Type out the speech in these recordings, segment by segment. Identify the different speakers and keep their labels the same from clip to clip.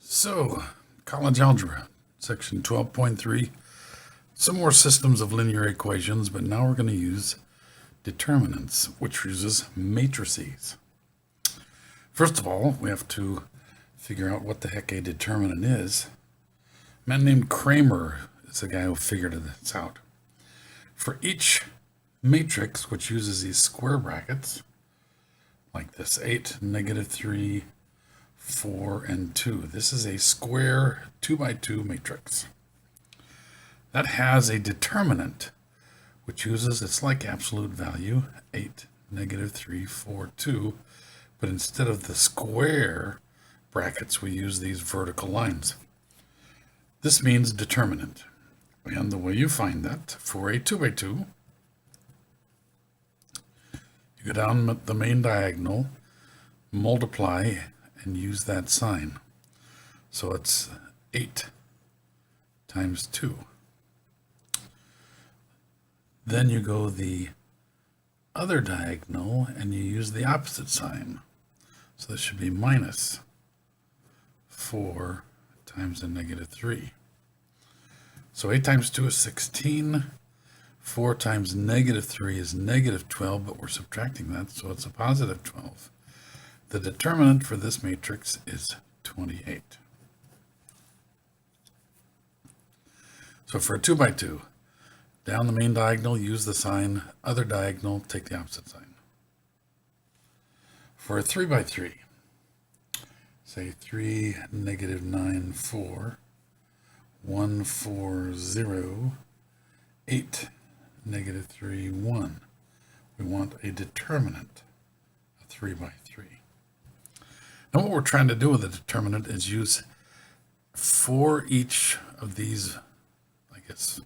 Speaker 1: So, college algebra, section 12.3, some more systems of linear equations, but now we're going to use determinants, which uses matrices. First of all, we have to figure out what the heck a determinant is. A man named Kramer is the guy who figured this out. For each matrix, which uses these square brackets, like this, 8, -3, 4, and 2. This is a square 2x2 matrix. That has a determinant, which uses, it's like absolute value, 8, -3, 4, 2, but instead of the square brackets, we use these vertical lines. This means determinant. And the way you find that, for a 2x2, you go down the main diagonal, multiply, and use that sign. So it's 8 times 2. Then you go the other diagonal and you use the opposite sign. So this should be minus 4 times a -3. So 8 times 2 is 16. 4 times -3 is -12, but we're subtracting that, so it's a positive 12. The determinant for this matrix is 28. So for a 2x2, down the main diagonal, use the sign. Other diagonal, take the opposite sign. For a 3x3, say 3, -9, 4, 1, 4, 0, 8, -3, 1. We want a determinant, a 3x3. Now what we're trying to do with the determinant is use, for each of these, I guess,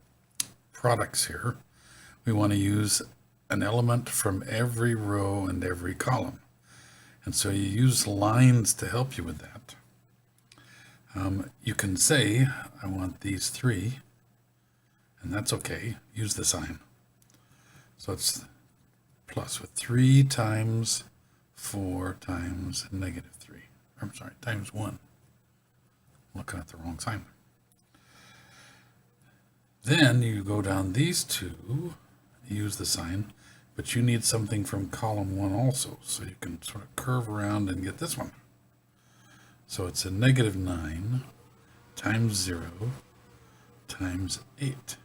Speaker 1: products here, we want to use an element from every row and every column. And so you use lines to help you with that. You can say, I want these 3, and that's okay. Use the sign. So it's plus with 3 times 4 times -3. I'm sorry, times 1. I'm looking at the wrong sign. Then you go down these two, use the sign, but you need something from column 1 also, so you can sort of curve around and get this one. So it's a -9 times 0 times 8.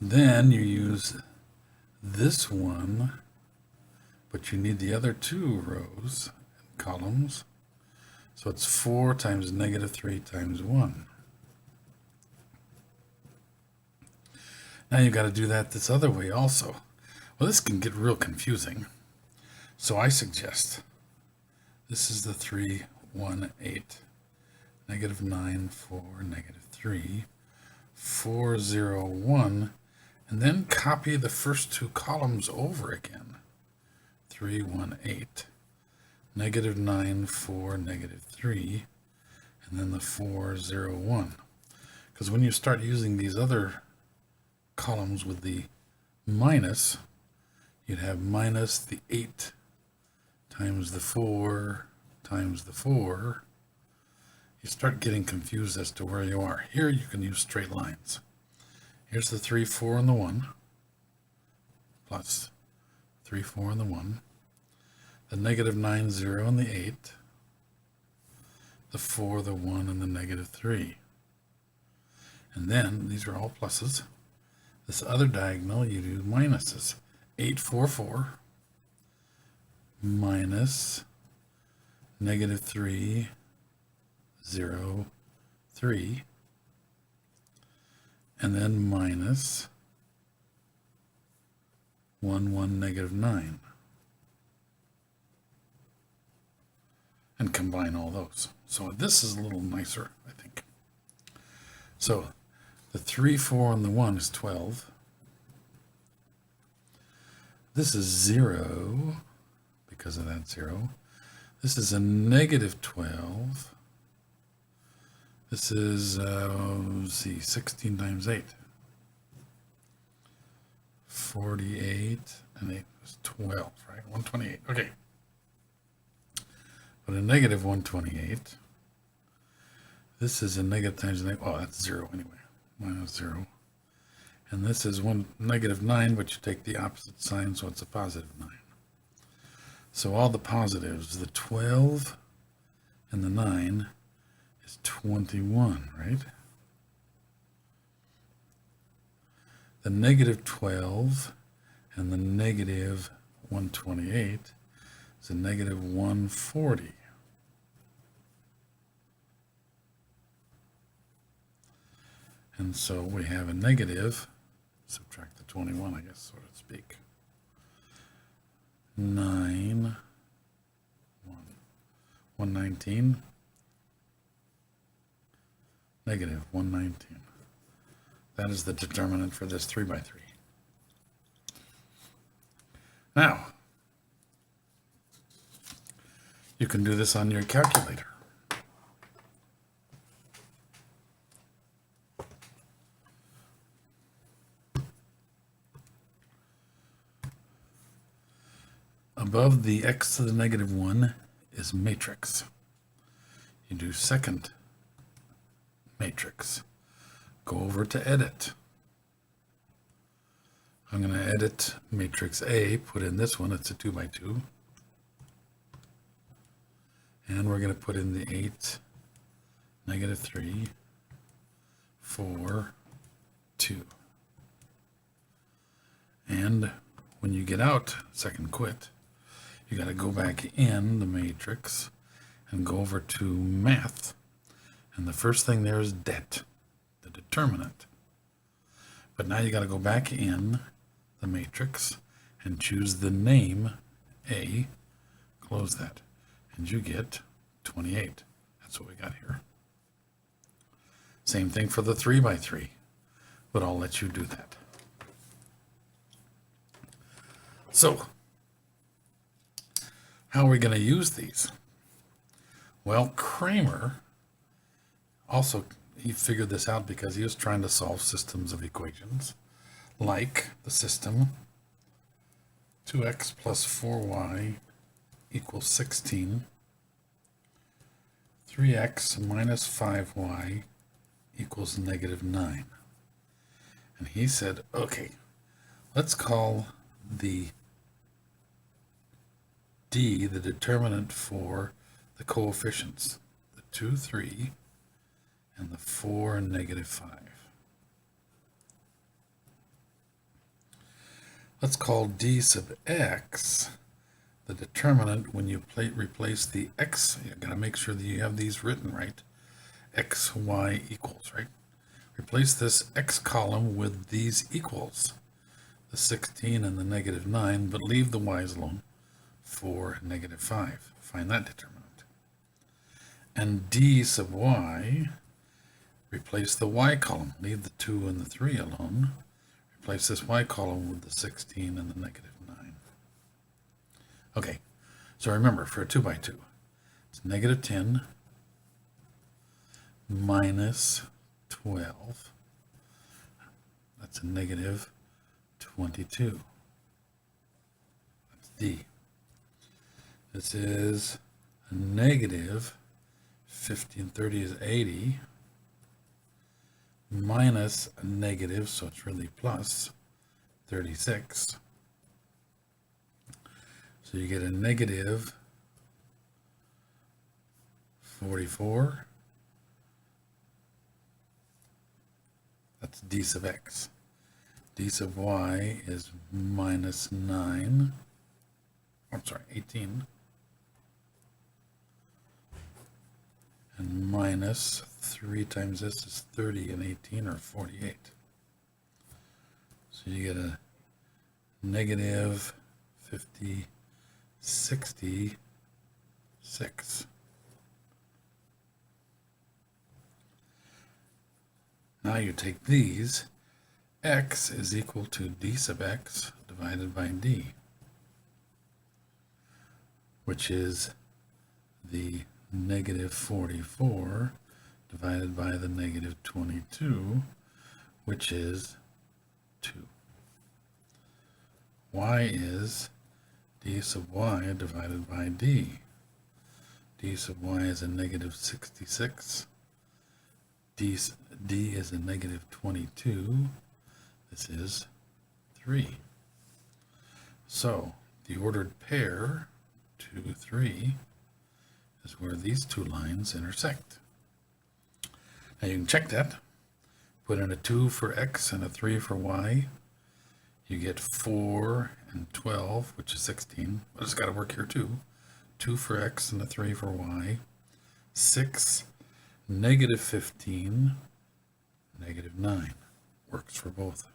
Speaker 1: Then you use this one, but you need the other 2 rows and columns. So it's 4 times -3 times 1. Now you've got to do that this other way also. Well, this can get real confusing. So I suggest this is the 3, 1, 8, -9, 4, -3, 4, 0, 1, and then copy the first 2 columns over again. 3, 1, 8, -9, 4, -3, and then the 4, 0, 1. Because when you start using these other columns with the minus, you'd have minus the 8 times the 4 times the 4. You start getting confused as to where you are. Here you can use straight lines. Here's the 3, 4, and the 1, plus 3, 4, and the 1, the -9, 0, and the 8, the 4, the 1, and the -3. And then these are all pluses. This other diagonal, you do minuses. 8, 4, 4, minus -3, 0, 3, and then minus 1, 1, -9. And combine all those. So this is a little nicer, I think. So the 3, 4, and the 1 is 12. This is 0 because of that 0. This is a -12. This is, let's see, 16 times 8. 48 and 8 is 12, right? 128. Okay. put a negative 128. This is a negative times a negative. Oh, that's 0 anyway. Minus 0. And this is negative 9, but you take the opposite sign, so it's a positive 9. So all the positives, the 12 and the 9 is 21, right? The negative 12 and the negative 128 is a negative 140. And so we have a negative, subtract the 21, I guess, so to speak. 119, negative 119. That is the determinant for this 3 by 3. Now, you can do this on your calculator. Above the x to the negative 1 is matrix. You do second matrix. Go over to edit. I'm going to edit matrix A, put in this one, it's a 2 by 2. And we're going to put in the 8, negative 3, 4, 2. And when you get out, second quit, you got to go back in the matrix and go over to math. And the first thing there is det, the determinant. But now you got to go back in the matrix and choose the name A, close that, and you get 28. That's what we got here. Same thing for the 3 by 3, but I'll let you do that. So, how are we going to use these? Well, Kramer also, he figured this out because he was trying to solve systems of equations, like the system 2x plus 4y equals 16, 3x minus 5y equals negative 9. And he said, okay, let's call the D the determinant for the coefficients, the 2, 3, and the 4 and negative 5. Let's call D sub x the determinant when you replace the x. You got to make sure that you have these written right. X, y equals, right? Replace this x column with these equals, the 16 and the negative 9, but leave the y's alone. 4 and negative 5. Find that determinant. And D sub y, replace the y column. Leave the 2 and the 3 alone. Replace this y column with the 16 and the negative 9. Okay, so remember, for a 2 by 2, it's negative 10 minus 12. That's a negative 22. That's D. This is a negative 50 and 30 is 80 minus a negative, so it's really plus 36. So you get a negative 44. That's D sub x. D sub y is minus 9. I'm sorry, 18. And minus 3 times this is 30 and 18 or 48. So you get a negative 50, 66. Now you take these, x is equal to d sub x divided by d, which is the negative 44 divided by the negative 22, which is 2. Y is d sub y divided by d. d sub y is a negative 66. D is a negative 22. This is 3. So the ordered pair, 2, 3, is where these two lines intersect. Now you can check that. Put in a 2 for x and a 3 for y. You get 4 and 12, which is 16. But it's got to work here too. 2 for x and a 3 for y. 6, negative 15, negative 9. Works for both.